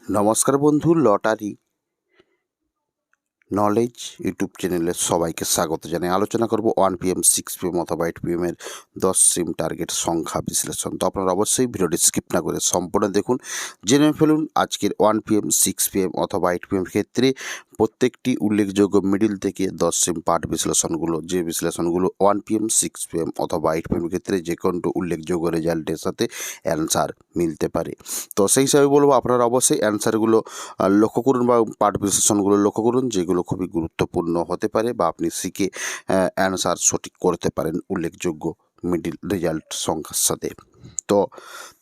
নমস্কার বন্ধু, lottery knowledge YouTube চ্যানেলে সবাইকে স্বাগত জানাই। আলোচনা করব 1 PM 6 PM অথবা 8 PM এর 10 সিম টার্গেট সংখ্যা বিশ্লেষণ। তো আপনারা অবশ্যই ভিডিওটি স্কিপ না করে সম্পূর্ণ দেখুন, জেনে ফেলুন আজকের 1 PM 6 PM অথবা 8 PM ক্ষেত্রে প্রত্যেকটি উল্লেখযোগ্য মিডিল থেকে 10 সিম পার্ট বিশ্লেষণগুলো, যে বিশ্লেষণগুলো 1 PM 6 PM অথবা 8 PM ক্ষেত্রে যে কোনো উল্লেখযোগ্য রেজাল্টের সাথে অ্যান্সার মিলতে পারে। তো সেই হিসাবে বলবো আপনারা অবশ্যই অ্যান্সারগুলো লক্ষ্য করুন বা পাঠ বিশ্লেষণগুলো লক্ষ্য করুন, যেগুলো খুবই গুরুত্বপূর্ণ হতে পারে বা আপনি শিখে অ্যান্সার সঠিক করতে পারেন উল্লেখযোগ্য মিডিল রেজাল্ট সংখ্যার সাথে। তো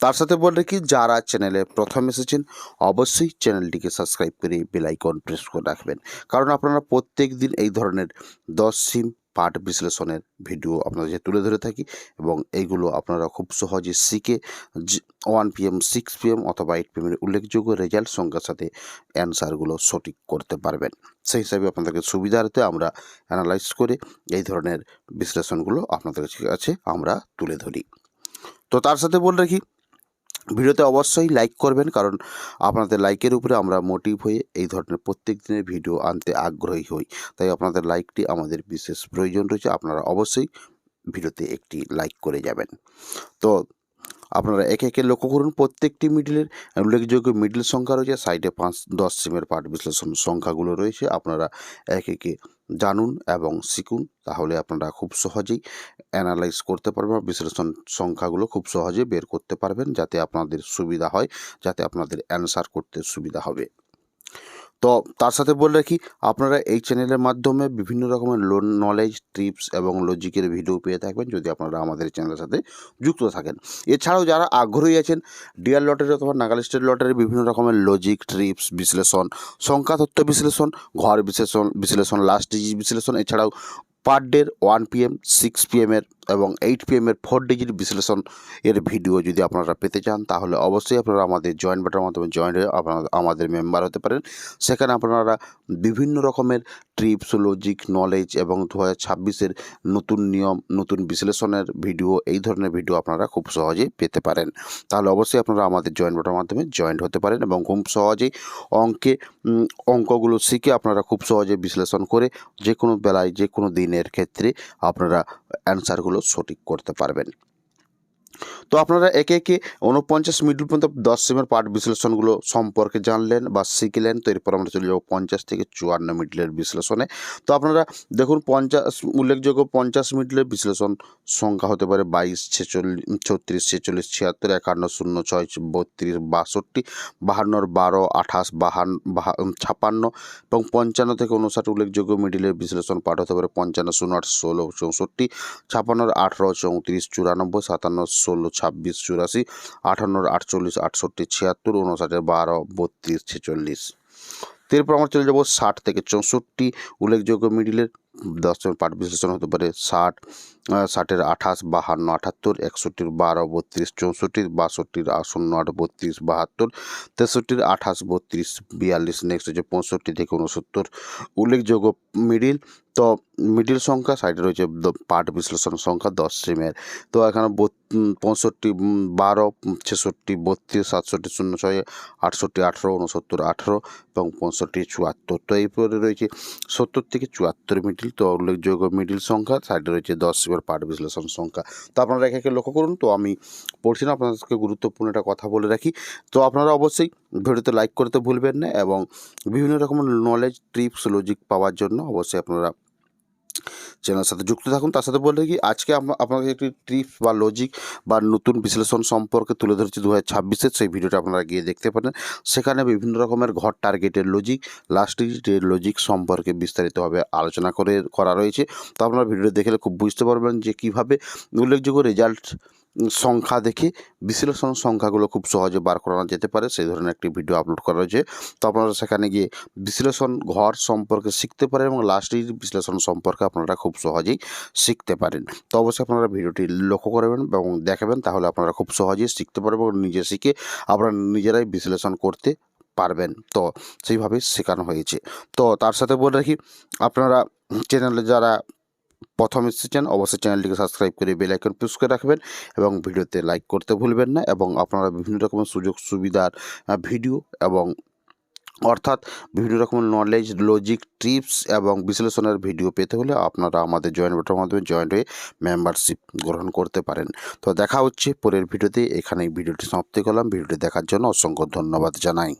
তার সাথে বলে কি, যারা চ্যানেলে প্রথম এসেছেন অবশ্যই চ্যানেলটিকে সাবস্ক্রাইব করে বেল আইকন প্রেস করে রাখবেন, কারণ আপনারা প্রত্যেক দিন এই ধরনের 10 সিম পাঠ বিশ্লেষণের ভিডিও আপনাদের তুলে ধরে থাকি এবং এইগুলো আপনারা খুব সহজে শিখে 1 PM 6 PM অথবা 8 PM এর উল্লেখযোগ্য রেজাল্ট সংখ্যার সাথে অ্যান্সারগুলো সঠিক করতে পারবেন। সেই হিসাবে আপনাদেরকে সুবিধার্থে আমরা অ্যানালাইজ করে এই ধরনের বিশ্লেষণগুলো আপনাদের কাছে আমরা তুলে ধরি। তো তার সাথে বলে রাখি, ভিডিওতে অবশ্যই লাইক করবেন, কারণ আপনাদের লাইকের উপরে আমরা মোটিভ হয়ে এই ধরনের প্রত্যেক দিনের ভিডিও আনতে আগ্রহী হই। তাই আপনাদের লাইকটি আমাদের বিশেষ প্রয়োজন রয়েছে। আপনারা অবশ্যই ভিডিওতে একটি লাইক করে যাবেন। তো আপনারা একে একে লক্ষ্য করুন, প্রত্যেকটি মিডিলের উল্লেখযোগ্য মিডিল সংখ্যা রয়েছে, সাইডে 5-10 সিমের পার্ট বিশ্লেষণ সংখ্যাগুলো রয়েছে। আপনারা একে একে জানুন এবং শিখুন, তাহলে আপনারা খুব সহজেই অ্যানালাইজ করতে পারবেন, বিশ্লেষণ সংখ্যাগুলো খুব সহজে বের করতে পারবেন, যাতে আপনাদের সুবিধা হয়, যাতে আপনাদের অ্যান্সার করতে সুবিধা হবে। তো তার সাথে বলে রাখি, আপনারা এই চ্যানেলের মাধ্যমে বিভিন্ন রকমের নলেজ, টিপস এবং লজিকের ভিডিও পেয়ে থাকবেন যদি আপনারা আমাদের চ্যানেলের সাথে যুক্ত থাকেন। এছাড়াও যারা আগ্রহী আছেন ডিয়ার লটারি অথবা নাগাল স্টেট লটারির বিভিন্ন রকমের লজিক, ট্রিপস বিশ্লেষণ, সংখ্যা তত্ত্ব বিশ্লেষণ, ঘর বিশ্লেষণ, লাস্ট ডিজিট বিশ্লেষণ, এছাড়াও পার ডের 1 PM 6 PM এর এবং 8 PM এর 4 ডিজিট বিশ্লেষণ এর ভিডিও যদি আপনারা পেতে চান, তাহলে অবশ্যই আপনারা আমাদের জয়েন বাটনের মাধ্যমে জয়েন হয়ে আপনারা আমাদের মেম্বার হতে পারেন। সেখানে আপনারা বিভিন্ন রকমের ট্রিপস, লজিক, নলেজ এবং 2026-এর নতুন নিয়ম, নতুন বিশ্লেষণের ভিডিও, এই ধরনের ভিডিও আপনারা খুব সহজেই পেতে পারেন। তাহলে অবশ্যই আপনারা আমাদের জয়েন বাটনের মাধ্যমে জয়েন হতে পারেন এবং খুব সহজেই অঙ্কগুলো শিখে আপনারা খুব সহজে বিশ্লেষণ করে যে কোনো বেলায়, যে কোনো দিনের ক্ষেত্রে আপনারা অ্যান্সারগুলো সঠিক করতে পারবেন। তো আপনারা একে একে 49 মিডল পর্যন্ত 10 সিমের পার্ট বিশ্লেষণগুলো সম্পর্কে জানলেন বা শিখলেন। তো এরপর আমরা চলে যাব 50 থেকে 54 মিডলের বিশ্লেষণে। তো আপনারা দেখুন, উল্লেখযোগ্য 50 মিডলের বিশ্লেষণ সংখ্যা হতে পারে 22, 36, 46, 76, 51, 06, 32, 62, 52, 12, 28, 56 এবং 55 থেকে 59 উল্লেখযোগ্য মিডিলের বিশ্লেষণ পাঠ হতে পারে 55, 08, 16, 64, 56, 18, 34, 94, 57, 16, 26, 84, 58, 48, 68, 76, 59, 12, 32, 46। এরপর আমরা চলে যাব 60 থেকে 64 উল্লেখযোগ্য মিডিলের 10 পার্ট বিশ্লেষণ হতে পারে 60, 60-এর 28, 52, 78, 61-এর 12, 32, 64, 62-এর 08, 32, 72, 63-এর 28, 32, 42। নেক্সট হচ্ছে 65 থেকে 69 উল্লেখযোগ্য মিডিল। তো মিডিল সংখ্যা সাইডে রয়েছে পার্ট বিশ্লেষণ সংখ্যা 10 সিমের। তো এখানে 65, 12, 66, 32, 67, 06, 68, 18, 69, 18 এবং 65, 74। তো এরপরে রয়েছে 70 থেকে 74 মিডিল। তো উল্লেখযোগ্য মিডিল সংখ্যা সাইডে রয়েছে 10 সিমের পার্ট বিশ্লেষণ সংখ্যা। তো আপনারা একে একে লক্ষ্য করুন। তো আমি পড়ছি না, আপনাদেরকে গুরুত্বপূর্ণ একটা কথা বলে রাখি। তো আপনারা অবশ্যই ভিডিওতে লাইক করতে ভুলবেন না এবং বিভিন্ন রকমের নলেজ, টিপস, লজিক পাওয়ার জন্য অবশ্যই আপনারা চ্যানেলের সাথে যুক্ত থাকুন। তার সাথে বলে কি, আজকে আপনাকে একটি ট্রিপস বা লজিক বা নতুন বিশ্লেষণ সম্পর্কে তুলে ধরেছি 2026-এর, সেই ভিডিওটা আপনারা গিয়ে দেখতে পারেন। সেখানে বিভিন্ন রকমের ঘর টার্গেটের লজিক, লাস্ট ডিজিটের লজিক সম্পর্কে বিস্তারিতভাবে আলোচনা করা রয়েছে। তো আপনারা ভিডিওটা দেখলে খুব বুঝতে পারবেন যে কীভাবে উল্লেখযোগ্য রেজাল্ট সংখ্যা দেখে বিশ্লেষণ সংখ্যাগুলো খুব সহজে বার করানো যেতে পারে, সেই ধরনের একটি ভিডিও আপলোড করা হয়েছে। তো আপনারা সেখানে গিয়ে বিশ্লেষণ ঘর সম্পর্কে শিখতে পারেন এবং লাস্ট ডিজিট বিশ্লেষণ সম্পর্কে আপনারা খুব সহজেই শিখতে পারেন। তো অবশ্যই আপনারা ভিডিওটি লক্ষ্য করবেন এবং দেখাবেন, তাহলে আপনারা খুব সহজেই শিখতে পারবেন এবং নিজে শিখে আপনারা নিজেরাই বিশ্লেষণ করতে পারবেন। তো সেইভাবে শেখানো হয়েছে। তো তার সাথে বলে রাখি, আপনারা চ্যানেলে যারা প্রথম এসেছেন অবশ্যই চ্যানেলটিকে সাবস্ক্রাইব করে বেল আইকন প্রেস করে রাখবেন এবং ভিডিওতে লাইক করতে ভুলবেন না। এবং আপনারা বিভিন্ন রকমের সুযোগ সুবিধার ভিডিও এবং অর্থাৎ বিভিন্ন রকমের নলেজ, লজিক, টিপস এবং বিশ্লেষণের ভিডিও পেতে হলে আপনারা আমাদের জয়েন বাটনের মাধ্যমে জয়েন হয়ে মেম্বারশিপ গ্রহণ করতে পারেন। তো দেখা হচ্ছে পরের ভিডিওতে। এখানেই ভিডিওটি সমাপ্তি করলাম। ভিডিওটি দেখার জন্য অসংখ্য ধন্যবাদ জানাই।